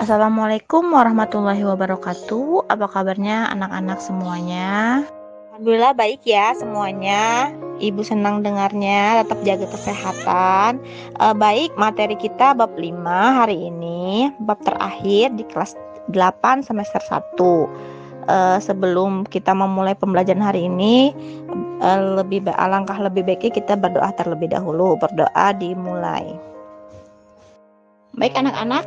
Assalamualaikum warahmatullahi wabarakatuh. Apa kabarnya anak-anak semuanya? Alhamdulillah baik ya semuanya. Ibu senang dengarnya, tetap jaga kesehatan. Baik, materi kita bab 5 hari ini, bab terakhir di kelas 8 semester 1. Sebelum kita memulai pembelajaran hari ini, alangkah lebih baiknya kita berdoa terlebih dahulu. Berdoa dimulai. Baik anak-anak,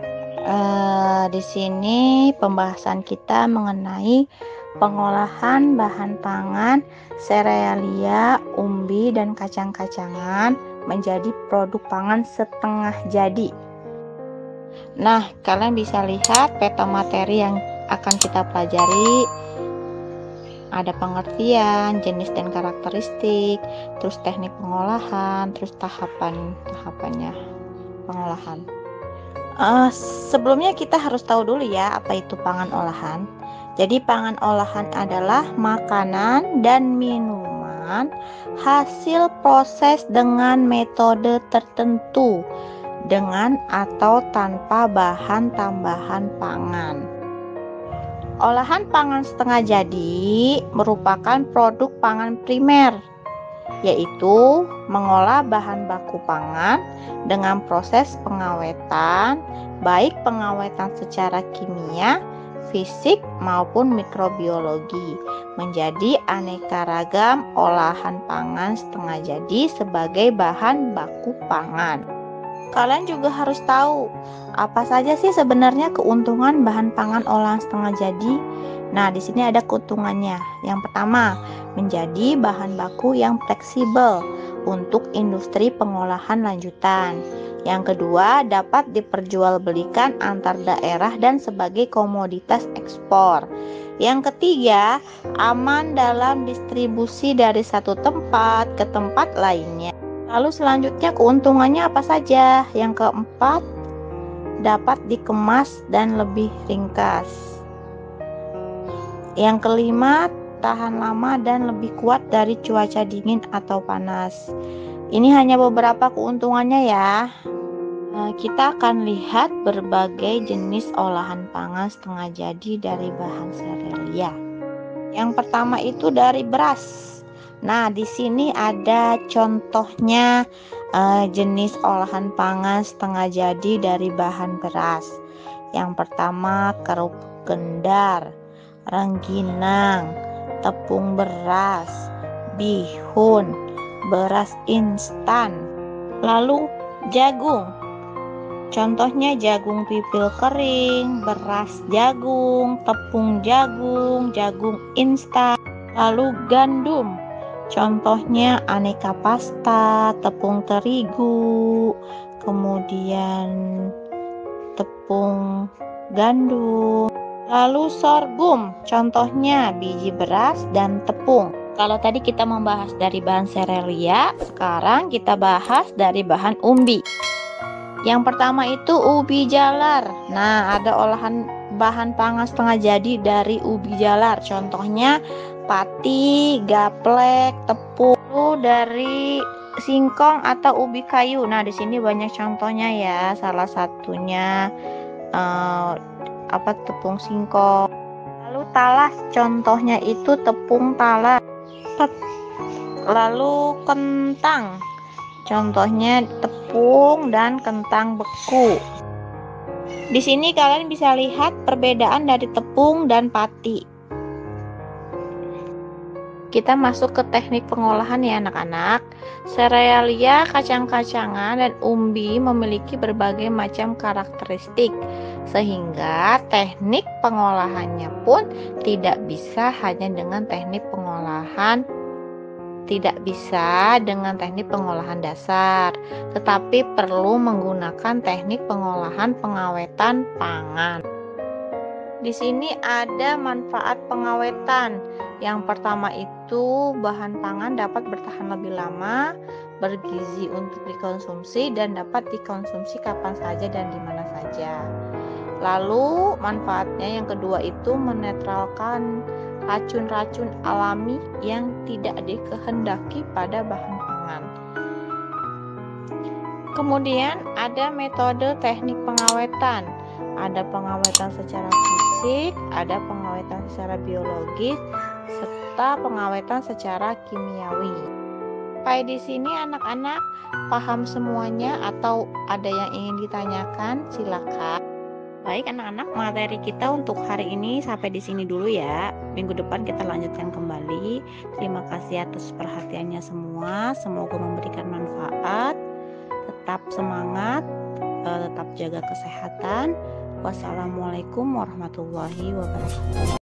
di sini pembahasan kita mengenai pengolahan bahan pangan, serealia, umbi, dan kacang-kacangan menjadi produk pangan setengah jadi. Nah, kalian bisa lihat peta materi yang akan kita pelajari. Ada pengertian, jenis dan karakteristik, terus teknik pengolahan, terus tahapannya pengolahan. Sebelumnya kita harus tahu dulu ya apa itu pangan olahan. Jadi pangan olahan adalah makanan dan minuman hasil proses dengan metode tertentu dengan atau tanpa bahan tambahan pangan. Olahan pangan setengah jadi merupakan produk pangan primer, yaitu mengolah bahan baku pangan dengan proses pengawetan, baik pengawetan secara kimia, fisik maupun mikrobiologi, menjadi aneka ragam olahan pangan setengah jadi sebagai bahan baku pangan. Kalian juga harus tahu apa saja sih sebenarnya keuntungan bahan pangan olahan setengah jadi. Nah, di sini ada keuntungannya. Yang pertama, menjadi bahan baku yang fleksibel untuk industri pengolahan lanjutan. Yang kedua, dapat diperjualbelikan antar daerah dan sebagai komoditas ekspor. Yang ketiga, aman dalam distribusi dari satu tempat ke tempat lainnya. Lalu selanjutnya keuntungannya apa saja? Yang keempat, dapat dikemas dan lebih ringkas. Yang kelima, tahan lama dan lebih kuat dari cuaca dingin atau panas. Ini hanya beberapa keuntungannya ya. Kita akan lihat berbagai jenis olahan pangan setengah jadi dari bahan serealia. Yang pertama itu dari beras. Nah, di sini ada contohnya jenis olahan pangan setengah jadi dari bahan beras. Yang pertama, kerupuk gendar, rengginang, tepung beras, bihun, beras instan. Lalu jagung. Contohnya jagung pipil kering, beras jagung, tepung jagung, jagung instan. Lalu gandum. Contohnya aneka pasta, tepung terigu, kemudian tepung gandum. Lalu sorghum, contohnya biji beras dan tepung. Kalau tadi kita membahas dari bahan serealia, sekarang kita bahas dari bahan umbi. Yang pertama itu ubi jalar. Nah, ada olahan bahan pangan setengah jadi dari ubi jalar. Contohnya pati, gaplek, tepung. Lalu dari singkong atau ubi kayu. Nah, di sini banyak contohnya ya. Salah satunya tepung singkong. Lalu talas, contohnya itu tepung talas. Lalu kentang, contohnya tepung dan kentang beku. Di sini kalian bisa lihat perbedaan dari tepung dan pati. Kita masuk ke teknik pengolahan ya anak-anak. Serealia, kacang-kacangan, dan umbi memiliki berbagai macam karakteristik, sehingga teknik pengolahannya pun tidak bisa dengan teknik pengolahan dasar, tetapi perlu menggunakan teknik pengolahan pengawetan pangan. Di sini ada manfaat pengawetan. Yang pertama itu bahan pangan dapat bertahan lebih lama, bergizi untuk dikonsumsi, dan dapat dikonsumsi kapan saja dan di mana saja. Lalu manfaatnya yang kedua itu menetralkan racun-racun alami yang tidak dikehendaki pada bahan pangan. Kemudian ada metode teknik pengawetan. Ada pengawetan secara fisik, ada pengawetan secara biologis, serta pengawetan secara kimiawi. Sampai di sini anak-anak paham semuanya atau ada yang ingin ditanyakan? Silakan. Baik anak-anak, materi kita untuk hari ini sampai di sini dulu ya. Minggu depan kita lanjutkan kembali. Terima kasih atas perhatiannya semua. Semoga memberikan manfaat. Tetap semangat, tetap jaga kesehatan. Wassalamualaikum warahmatullahi wabarakatuh.